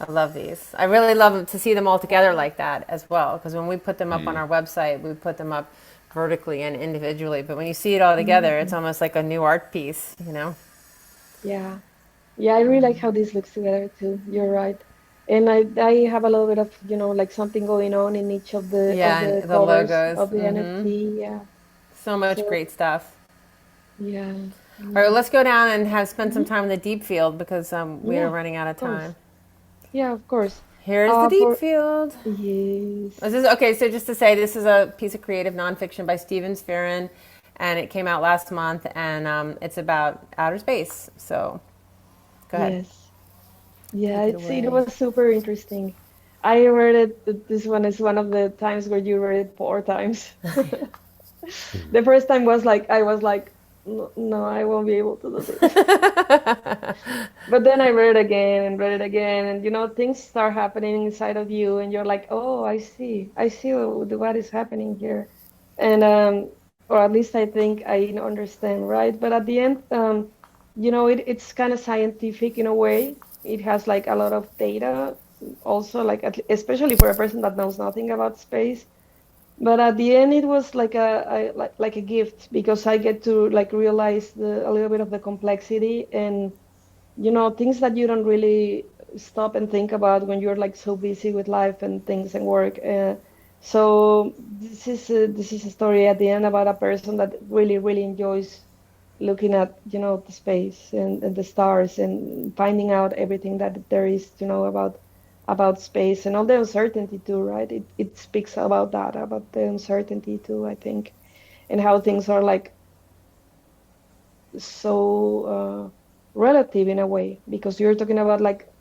I love these. I really love them to see them all together like that as well. Because when we put them up on Mm. our website, we put them up vertically and individually. But when you see it all together, it's Mhm. almost like a new art piece. Yeah. Yeah, I really like how this looks together too. You're right. And I have a little bit of, like something going on in each of Yeah, and the the covers logos. of the NFT. Yeah. So much So great stuff. yeah. All right, Yeah. let's go down and have spend some Hmm. time in the deep field because we are Yeah, running out of of time. course. Yeah, of course. Here's the deep For field. yes. This is okay. So just to say, this is a piece of creative nonfiction by Steven Sferrin, and it came out last month, and it's about outer space. So go ahead, Yes. Yeah, take it it away. was super interesting. I read it. This one is one of the times where you read it 4 times. The first time was like I was like, no, no, I won't be able to do this. But then I read it again and read it again, and things start happening inside of you, and you're like, oh, I see what is happening here, and or at least I think I understand, right? But at the end, it's kind of scientific in a way. It has like a lot of data, also like especially for a person that knows nothing about space. But at the end, it was like like a gift because I get to like realize a little bit of the complexity and things that you don't really stop and think about when you're like so busy with life and things and work. So this is a story at the end about a person that really really enjoys looking at the space and the stars and finding out everything that there is to know about space and all the uncertainty too, right? It speaks about that, about the uncertainty too, I think, and how things are like so relative in a way because you're talking about like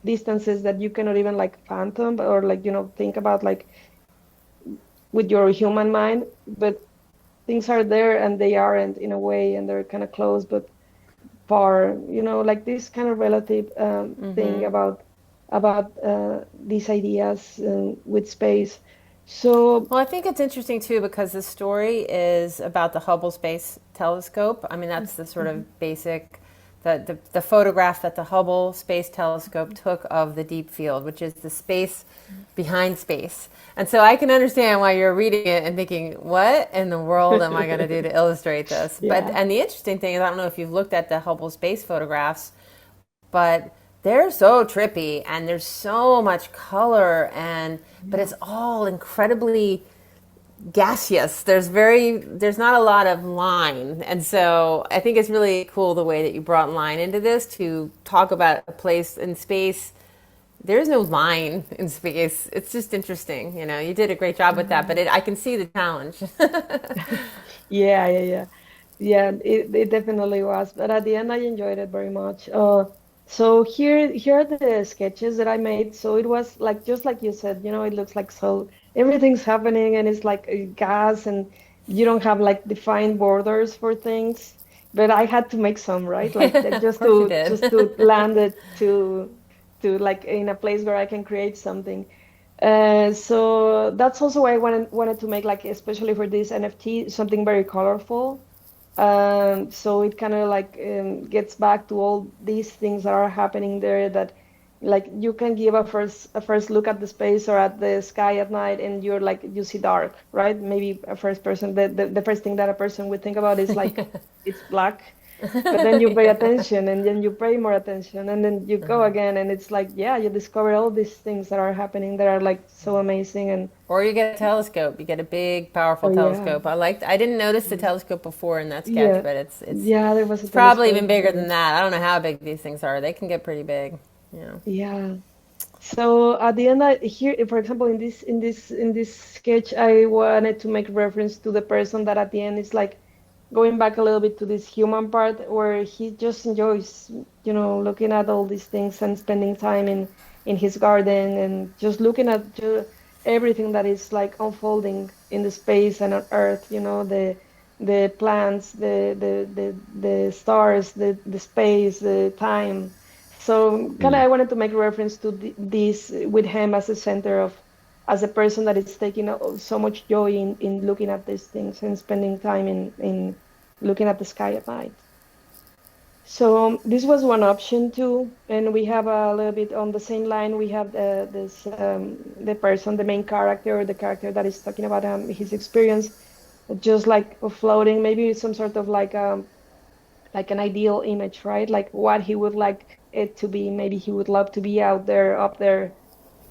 distances that you cannot even like phantom or like think about like with your human mind, but things are there and they aren't in a way, and they're kind of close but far, like this kind of relative thing about these ideas with space. So Well, I think it's interesting too because the story is about the Hubble Space Telescope. I mean, that's the sort mhm. of basic, the photograph that the Hubble Space Telescope took of the deep field, which is the space behind space. And so I can understand why you're reading it and thinking, what in the world am I going to do to illustrate this? But, Yeah. and the interesting thing is, I don't know if you've looked at the Hubble Space photographs, but they're so trippy and there's so much color and but Yeah. it's all incredibly gaseous. There's not a lot of line. And so I think it's really cool the way that you brought line into this to talk about a place in space. There's no line in space. It's just interesting. You did a great job with that, but I can see the challenge. Yeah, yeah, yeah. Yeah, it definitely was. But at the end, I enjoyed it very much. So here are the sketches that I made. So it was like just like you said, it looks like so everything's happening and it's like gas and you don't have like defined borders for things. But I had to make some, right? Like Of just course you to did. just to land it to like in a place where I can create something. So that's also why I wanted to make like especially for this NFT something very colorful. So it kind of like gets back to all these things that are happening there that like you can give a first look at the space or at the sky at night and you're like you see dark, right? Maybe a first person the first thing that a person would think about is like it's black, but then you pay attention and then you pay more attention and then you go again and it's like yeah, you discover all these things that are happening that are like so amazing and Or you get a telescope. You get a big, powerful oh yeah. telescope. I didn't notice the telescope before in that sketch, Yeah, but it's yeah, there was a it's probably even telescope. bigger Yeah. than that. I don't know how big these things are. They can get pretty big. Yeah. Yeah. So at the end, here, for example, in this sketch, I wanted to make reference to the person that at the end is like going back a little bit to this human part where he just enjoys, looking at all these things and spending time in his garden and just looking at everything that is like unfolding in the space and on Earth, the plants, the stars, the space, the time. So kind of Mm. I wanted to make reference to this with him as a center of, as a person that is taking so much joy in looking at these things and spending time in looking at the sky at night. So this was one option too, and we have a little bit on the same line. We have the person, the main character, or the character that is talking about his experience, just like floating, maybe some sort of like an ideal image, right? Like what he would like it to be. Maybe he would love to be out there, up there,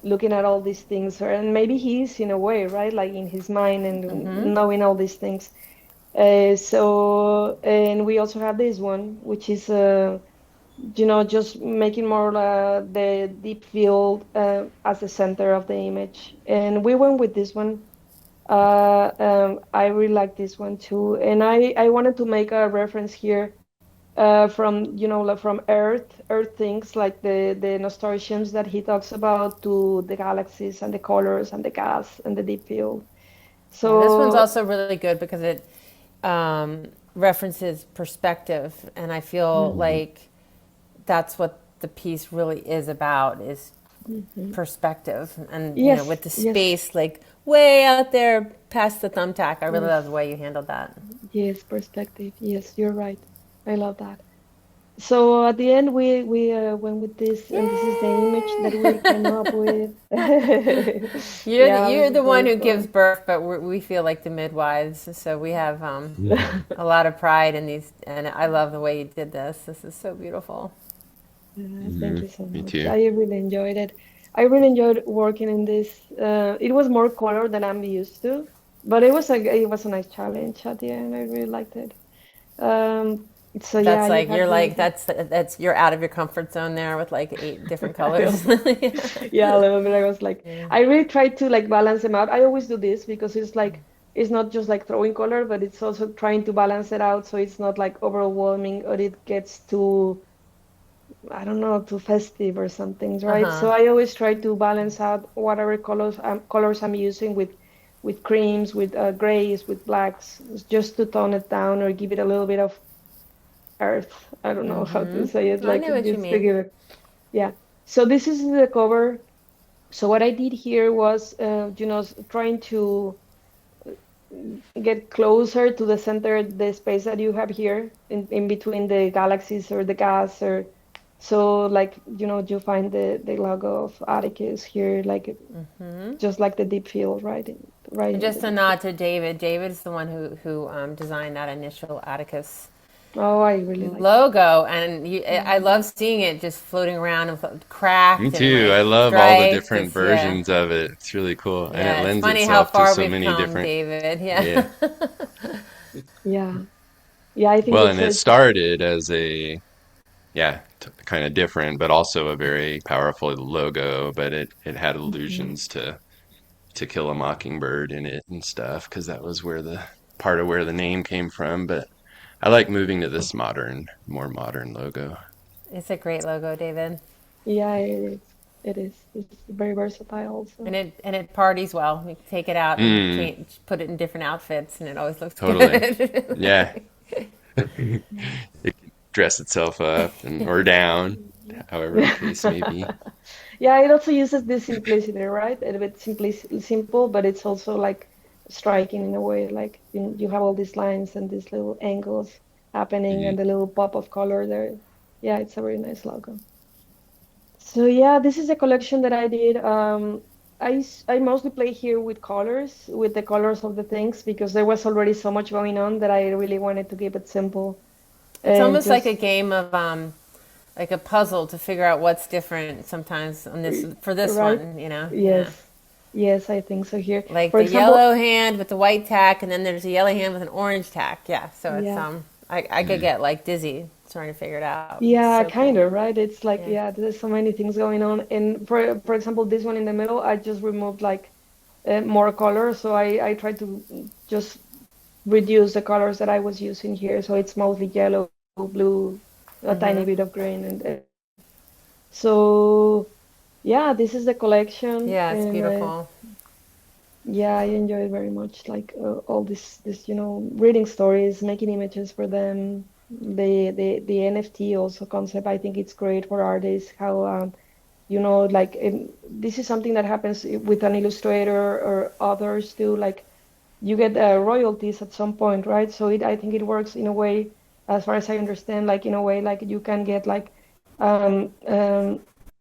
looking at all these things, and maybe he is in a way, right? Like in his mind and knowing all these things. And we also have this one, which is, just making more the deep field as the center of the image. And we went with this one. I really like this one too. And I wanted to make a reference here from, like from Earth things like the nasturtiums that he talks about to the galaxies and the colors and the gas and the deep field. Yeah, this one's So, also really good because it references perspective, and I feel mm, like that's what the piece really is about is mhm. perspective. And Yes, with the yes, space like way out there past the thumbtack, I really love the yes, way you handled that. yes, perspective. Yes, you're right. I love that. So at the end, we went with this, and this is the image that we Yay! came up with. You're Yeah, this you're is the one very who gives fun. birth, but we feel like the midwives, so we have a lot of pride in these, and I love the way you did this. This is so beautiful. Thank Hmm. you so Me much. too. I really enjoyed it. I really enjoyed working in this. It was more color than I'm used to, but it was a nice challenge at the end. I really liked it. Um, so yeah, That's you like had you're the like that's you're out of your comfort zone there with like 8 different colors. yeah, a little bit. I was like, Yeah. I really tried to like balance them out. I always do this because it's like it's not just like throwing color, but it's also trying to balance it out so it's not like overwhelming or it gets too, I don't know, too festive or something, right? Uh-huh. So I always try to balance out whatever colors I'm using with creams, with grays, with blacks, just to tone it down or give it a little bit of earth. I don't know how to say it, I like know what you just to mean. give it, yeah. So this is the cover. So what I did here was, trying to get closer to the center, the space that you have here in between the galaxies or the gas or so like, you find the logo of Atticus here, like just like the deep field, right? Right And in the just a deep nod field. to David. David's the one who designed that initial Atticus Oh, I really like it. logo, and I Mhm. love seeing it just floating around and Me cracked and too. I like love all the striped. different It's yeah, versions of it. It's really cool. And it yeah. It's lends funny how itself to far so we've many come, different, David. Yeah. yeah. Yeah. Yeah, I think Well, it's and it a started as a, yeah, kind of different, but also a very powerful logo, but it had Mhm. allusions to Kill a Mockingbird in it and stuff, because that was where the part of where the name came from. But I like moving to this more modern logo. It's a great logo, David, Yeah, it is. It is. It's very versatile and also. it parties well. You can take it out and Mm, change, put it in different outfits, and it always looks totally. good. Yeah. It can dress itself up and or down, however the case may be. Yeah, it also uses this simplicity, right? A bit simple, but it's also like striking in a way. Like you have all these lines and these little angles happening Hmm. and the little pop of color there. Yeah, it's a very nice logo. So yeah, this is a collection that I did. I mostly play here with colors, with the colors of the things, because there was already so much going on that I really wanted to keep it simple It's and almost like a just game of like a puzzle to figure out what's different sometimes on this for this right. one, yeah. Yes, yes, I think so here. Like For the example, yellow hand with the white tack, and then there's a yellow hand with an orange tack. Yeah, so it's yeah. I could get like dizzy trying to figure it out. It's Yeah, so kind cool. of, right? It's like, Yeah. yeah, there's so many things going on. And for example, this one in the middle, I just removed like more color. So I tried to just reduce the colors that I was using here. So it's mostly yellow, blue, a tiny bit of green. And so, yeah, this is the collection. Yeah, it's And beautiful. yeah, I enjoy it very much. Like all this, reading stories, making images for them. The NFT also concept, I think it's great for artists. How like this is something that happens with an illustrator or others too. Like you get royalties at some point, right? So I think it works in a way, as far as I understand, like in a way, like you can get like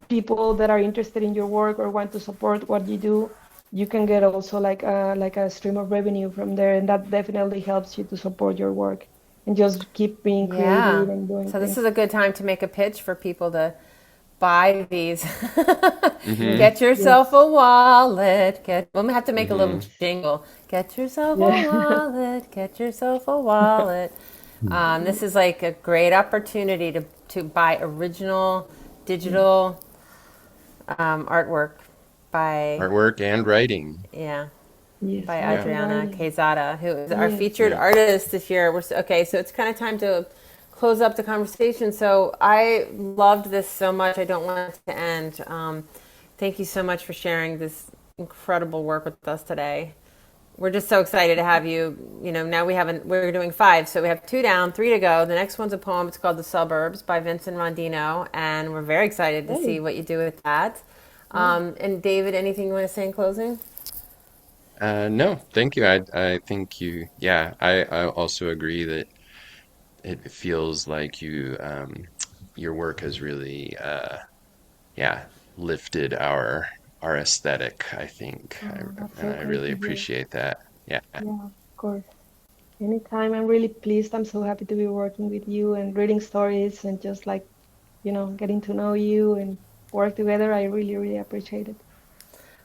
people that are interested in your work or want to support what you do. You can get also like a stream of revenue from there, and that definitely helps you to support your work and just keep being Yeah. creative and doing So this things. is a good time to make a pitch for people to buy these. Hmm. Get yourself Yes. a wallet. I'm gonna have to make a little Hmm. Yes. jingle. Get yourself a Yeah. wallet. Get yourself a wallet. This is like a great opportunity to buy original digital artwork by, Artwork and writing. yeah, Yes. by Yeah. Also Adriana writing. Quezada, who is our Yes. featured Yeah. artist this year. Okay, so it's kind of time to close up the conversation. So I loved this so much. I don't want it to end. Thank you so much for sharing this incredible work with us today. We're just so excited to have you. Now we're doing 5, so we have 2 down, 3 to go. The next one's a poem. It's called "The Suburbs" by Vincent Rondino, and we're very excited to see Hey. what you do with that. Yeah. And David, anything you want to say in closing? No, thank you. I think you, yeah, I also agree that it feels like your work has really, yeah, lifted our aesthetic, I think. Oh, that's And so I great really to hear. appreciate that. Yeah. Yeah, of course. Anytime. I'm really pleased. I'm so happy to be working with you and reading stories and just like, getting to know you and work together. I really, really appreciate it.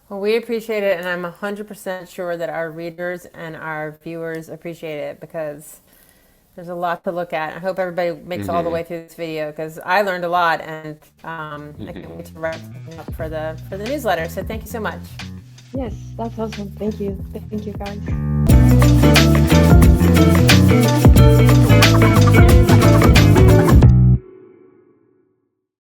Well, we appreciate it, and I'm 100% sure that our readers and our viewers appreciate it because there's a lot to look at. I hope everybody makes all the Hmm. way through this video because I learned a lot, and I can't wait to write something up for the newsletter. So thank you so much. Yes, that's awesome. Thank you. Thank you, guys.